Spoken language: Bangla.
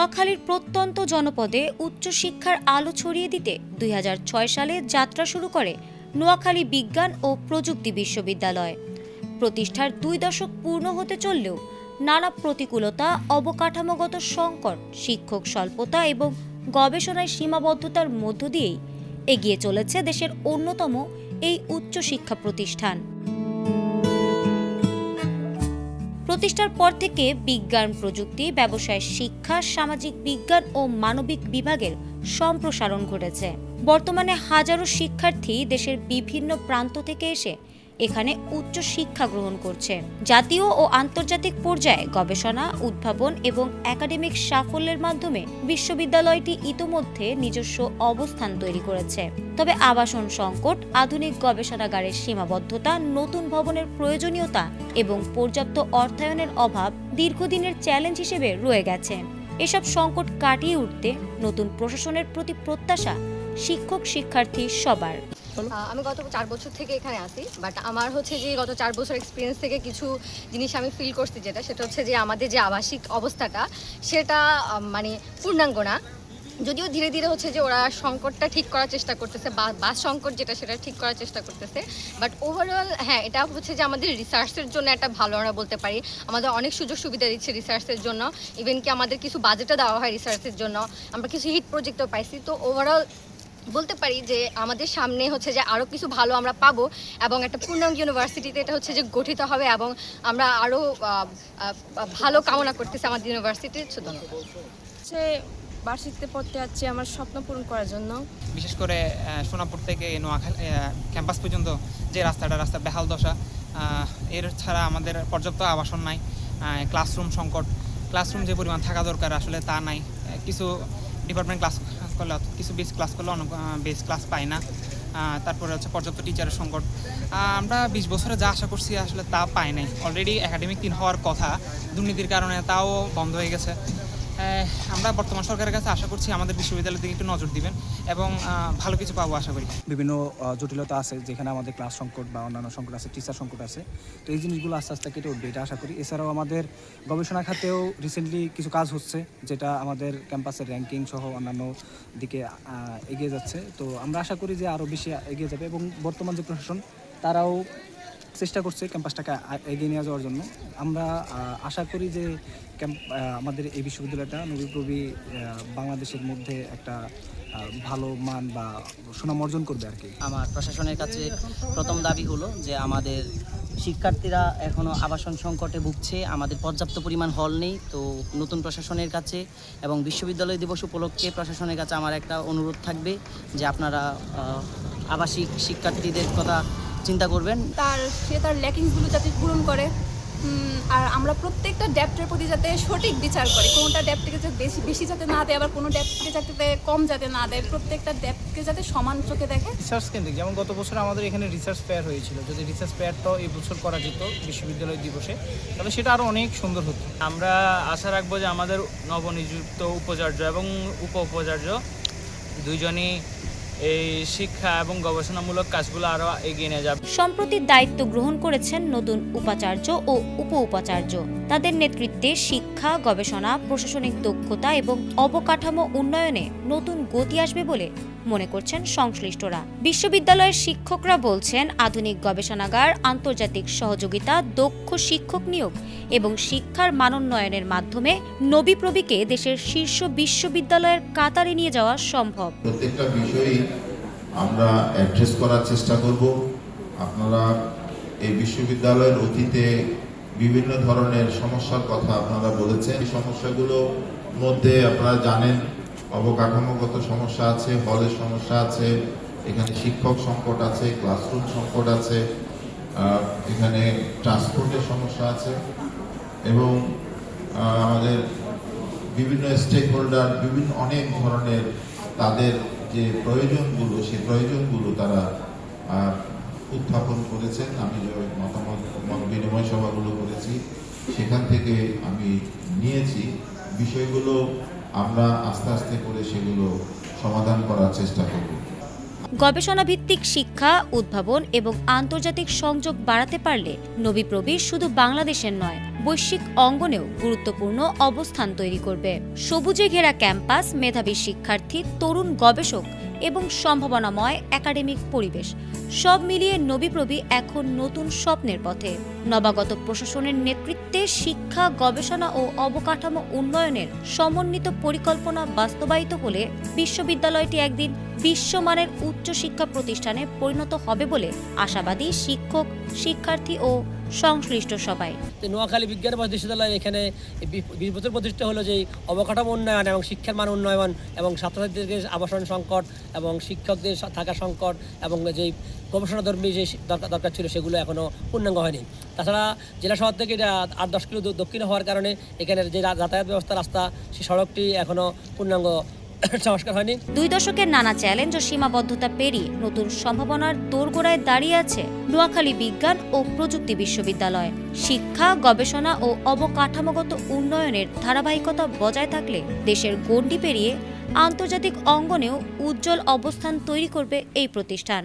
নোয়াখালীর প্রত্যন্ত জনপদে উচ্চশিক্ষার আলো ছড়িয়ে দিতে 2006 সালে যাত্রা শুরু করে নোয়াখালী বিজ্ঞান ও প্রযুক্তি বিশ্ববিদ্যালয়। প্রতিষ্ঠার 2 দশক পূর্ণ হতে চললেও নানা প্রতিকূলতা, অবকাঠামোগত সংকট, শিক্ষক স্বল্পতা এবং গবেষণায় সীমাবদ্ধতার মধ্য দিয়েই এগিয়ে চলেছে দেশের অন্যতম এই উচ্চশিক্ষা প্রতিষ্ঠান। প্রতিষ্ঠার পর থেকে বিজ্ঞান, প্রযুক্তি, ব্যবসায় শিক্ষা, সামাজিক বিজ্ঞান ও মানবিক বিভাগের সম্প্রসারণ ঘটেছে। বর্তমানে হাজারো শিক্ষার্থী দেশের বিভিন্ন প্রান্ত থেকে এসে এখানে উচ্চ শিক্ষা গ্রহণ করছে। জাতীয় ও আন্তর্জাতিক পর্যায়ে গবেষণা, উদ্ভাবন এবং একাডেমিক সাফল্যের মাধ্যমে বিশ্ববিদ্যালয়টি ইতোমধ্যে নিজস্ব অবস্থান তৈরি করেছে। তবে আবাসন সংকট, আধুনিক গবেষণাগারের সীমাবদ্ধতা, নতুন ভবনের প্রয়োজনীয়তা এবং পর্যাপ্ত অর্থায়নের অভাব দীর্ঘদিনের চ্যালেঞ্জ হিসেবে রয়ে গেছে। এসব সংকট কাটিয়ে উঠতে নতুন প্রশাসনের প্রতি প্রত্যাশা শিক্ষক শিক্ষার্থী সবার। আমি গত 4 বছর থেকে এখানে আছি, বাট আমার হচ্ছে যে গত 4 বছর এক্সপিরিয়েন্স থেকে কিছু জিনিস আমি ফিল করছি, সেটা হচ্ছে যে আমাদের যে আবাসিক অবস্থাটা সেটা মানে পূর্ণাঙ্গ না। যদিও ধীরে ধীরে হচ্ছে যে ওরা সংকটটা ঠিক করার চেষ্টা করতেছে, বাস সংকট সেটা ঠিক করার চেষ্টা করতেছে, বাট ওভারঅল হ্যাঁ, এটা হচ্ছে যে আমাদের রিসার্চের জন্য একটা ভালো আমরা বলতে পারি। আমাদের অনেক সুযোগ সুবিধা দিচ্ছে রিসার্চের জন্য, ইভেন কি আমাদের কিছু বাজেটও দেওয়া হয় রিসার্চের জন্য, আমরা কিছু হিট প্রজেক্টও পাইছি। তো ওভারঅল বলতে পারি যে আমাদের সামনে হচ্ছে যে আরও কিছু ভালো আমরা পাবো এবং একটা পূর্ণাঙ্গ ইউনিভার্সিটিতে এটা হচ্ছে যে গঠিত হবে এবং আমরা আরও ভালো কামনা করতেছি আমাদের ইউনিভার্সিটির জন্য। সে বার্ষিকতে পড়তে যাচ্ছি আমার স্বপ্ন পূরণ করার জন্য। বিশেষ করে সোনাপুর থেকে নোয়াখালী ক্যাম্পাস পর্যন্ত যে রাস্তা বেহাল দশা, এর ছাড়া আমাদের পর্যাপ্ত আবাসন নাই, ক্লাসরুম সংকট, ক্লাসরুম যে পরিমাণ থাকা দরকার আসলে তা নাই। কিছু ডিপার্টমেন্ট ক্লাস করলে, কিছু বেস ক্লাস করলে বেস ক্লাস পাই না। তারপরে হচ্ছে পর্যাপ্ত টিচারের সংকট। আমরা 20 বছরে যা আশা করছি আসলে তা পাই নাই। অলরেডি একাডেমিক 3 হওয়ার কথা, দুর্নীতির কারণে তাও বন্ধ হয়ে গেছে। আমরা বর্তমান সরকারের কাছে আশা করছি আমাদের বিশ্ববিদ্যালয়ের দিকে একটু নজর দিবেন এবং ভালো কিছু পাবো আশা করি। বিভিন্ন জটিলতা আছে, যেখানে আমাদের ক্লাস সংকট বা অন্যান্য সংকট আছে, টিচার সংকট আছে। তো এই জিনিসগুলো আস্তে আস্তে কেটে উঠবে এটা আশা করি। এছাড়াও আমাদের গবেষণা খাতেও রিসেন্টলি কিছু কাজ হচ্ছে, যেটা আমাদের ক্যাম্পাসের র্যাঙ্কিং সহ অন্যান্য দিকে এগিয়ে যাচ্ছে। তো আমরা আশা করি যে আরও বেশি এগিয়ে যাবে এবং বর্তমান যে প্রশাসন তারাও চেষ্টা করছে ক্যাম্পাসটাকে এগিয়ে নিয়ে যাওয়ার জন্য। আমরা আশা করি যে আমাদের এই বিশ্ববিদ্যালয়টা নবীপ্রবী বাংলাদেশের মধ্যে একটা ভালো মান বা সুনাম অর্জন করবে আর কি। আমার প্রশাসনের কাছে প্রথম দাবি হলো যে আমাদের শিক্ষার্থীরা এখনও আবাসন সংকটে ভুগছে, আমাদের পর্যাপ্ত পরিমাণ হল নেই। তো নতুন প্রশাসনের কাছে এবং বিশ্ববিদ্যালয় দিবস উপলক্ষে প্রশাসনের কাছে আমার একটা অনুরোধ থাকবে যে আপনারা আবাসিক শিক্ষার্থীদের কথা চিন্তা করবেন, সে তার ল্যাকিংসগুলো যাতে পূরণ করে, আর আমরা প্রত্যেকটা ডেপ্টের প্রতি যাতে সঠিক বিচার করে, কোনোটা ডেপ্টকে যাতে বেশি যাতে না দেয়, আবার কোনো ডেপ্টকে যাতে কম যাতে না দেয়, প্রত্যেকটা ডেপ্টকে যাতে সমান চোখে দেখে। রিসার্চ কেন্দ্রিক, যেমন গত বছর আমাদের এখানে রিসার্চ ফেয়ার হয়েছিল, যদি রিসার্চ ফেয়ারটাও এই বছর করা যেত বিশ্ববিদ্যালয় দিবসে, তাহলে সেটা আরও অনেক সুন্দর হতো। আমরা আশা রাখবো যে আমাদের নবনিযুক্ত উপাচার্য এবং উপাচার্য দুইজনই এই শিক্ষা এবং গবেষণামূলক কাজগুলো আরও এগিয়ে নিয়ে যাবে। সম্প্রতি দায়িত্ব গ্রহণ করেছেন নতুন উপাচার্য ও উপাচার্য। তাদের নেতৃত্বে শিক্ষা, গবেষণা, প্রশাসনিক দক্ষতা এবং অবকাঠামো উন্নয়নে নতুন গতি আসবে বলে মনে করছেন সংশ্লিষ্টরা। বিশ্ববিদ্যালয়ের শিক্ষকরা বলছেন, আধুনিক গবেষণাগার, আন্তর্জাতিক সহযোগিতা, দক্ষ শিক্ষক নিয়োগ এবং শিক্ষার মানোন্নয়নের মাধ্যমে নবীপ্রবীকে দেশের শীর্ষ বিশ্ববিদ্যালয়ের কাতারে নিয়ে যাওয়া সম্ভব। প্রত্যেকটা বিষয়ই আমরা অ্যাড্রেস করার চেষ্টা করব। আপনারা এই বিশ্ববিদ্যালয়ের অতীতে বিভিন্ন ধরনের সমস্যার কথা আপনারা বলেছেন। এই সমস্যাগুলোর মধ্যে আপনারা জানেন অবকাঠামোগত সমস্যা আছে, হলের সমস্যা আছে, এখানে শিক্ষক সংকট আছে, ক্লাসরুম সংকট আছে, এখানে ট্রান্সপোর্টের সমস্যা আছে এবং আমাদের বিভিন্ন স্টেক হোল্ডার বিভিন্ন অনেক ধরনের তাদের যে প্রয়োজনগুলো, সেই প্রয়োজনগুলো তারা উত্থাপন করেছেন। আমি যে মত বিনিময় সভাগুলো করেছি সেখান থেকে আমি নিয়েছি বিষয়গুলো, আমরা আস্তে আস্তে করে সেগুলো সমাধান করার চেষ্টা করব। গবেষণা ভিত্তিক শিক্ষা, উদ্ভাবন এবং আন্তর্জাতিক সংযোগ বাড়াতে পারলে নবীপ্রবী শুধু বাংলাদেশের নয় বৈশ্বিক অঙ্গনেও গুরুত্বপূর্ণ অবস্থান তৈরি করবে। সবুজে ঘেরা ক্যাম্পাস, মেধাবী শিক্ষার্থী, তরুণ গবেষক এবং সম্ভাবনাময় একাডেমিক পরিবেশ সব মিলিয়ে নবিপ্রবি এখন নতুন স্বপ্নের পথে। নবাগত প্রশাসনের নেতৃত্বে শিক্ষা, গবেষণা ও অবকাঠামো উন্নয়নের সমন্বিত পরিকল্পনা বাস্তবায়িত হলে বিশ্ববিদ্যালয়টি একদিন বিশ্বমানের উচ্চশিক্ষা প্রতিষ্ঠানে পরিণত হবে বলে আশাবাদী শিক্ষক, শিক্ষার্থী ও সংশ্লিষ্ট সবাই। নোয়াখালী বিজ্ঞান বিশ্ববিদ্যালয় এখানে 20 বছর প্রতিষ্ঠা হলো যে অবকাঠামো উন্নয়ন এবং শিক্ষার মান উন্নয়ন এবং ছাত্রছাত্রীদের আবাসন সংকট এবং শিক্ষকদের থাকা সংকট এবং যে গবেষণাধর্মী যে দরকার ছিল সেগুলো এখনও পূর্ণাঙ্গ হয়নি। তাছাড়া জেলা শহর থেকে এটা 8-10 কিলো দক্ষিণে হওয়ার কারণে এখানের যে যাতায়াত ব্যবস্থা, রাস্তা, সেই সড়কটি এখনও পূর্ণাঙ্গ সংস্কার হয়নি। 2 দশকের নানা চ্যালেঞ্জ ও সীমাবদ্ধতা পেরিয়ে নতুন সম্ভাবনার দোরগোড়ায় দাঁড়িয়ে আছে নোয়াখালী বিজ্ঞান ও প্রযুক্তি বিশ্ববিদ্যালয়। শিক্ষা, গবেষণা ও অবকাঠামোগত উন্নয়নের ধারাবাহিকতা বজায় থাকলে দেশের গণ্ডি পেরিয়ে আন্তর্জাতিক অঙ্গনেও উজ্জ্বল অবস্থান তৈরি করবে এই প্রতিষ্ঠান।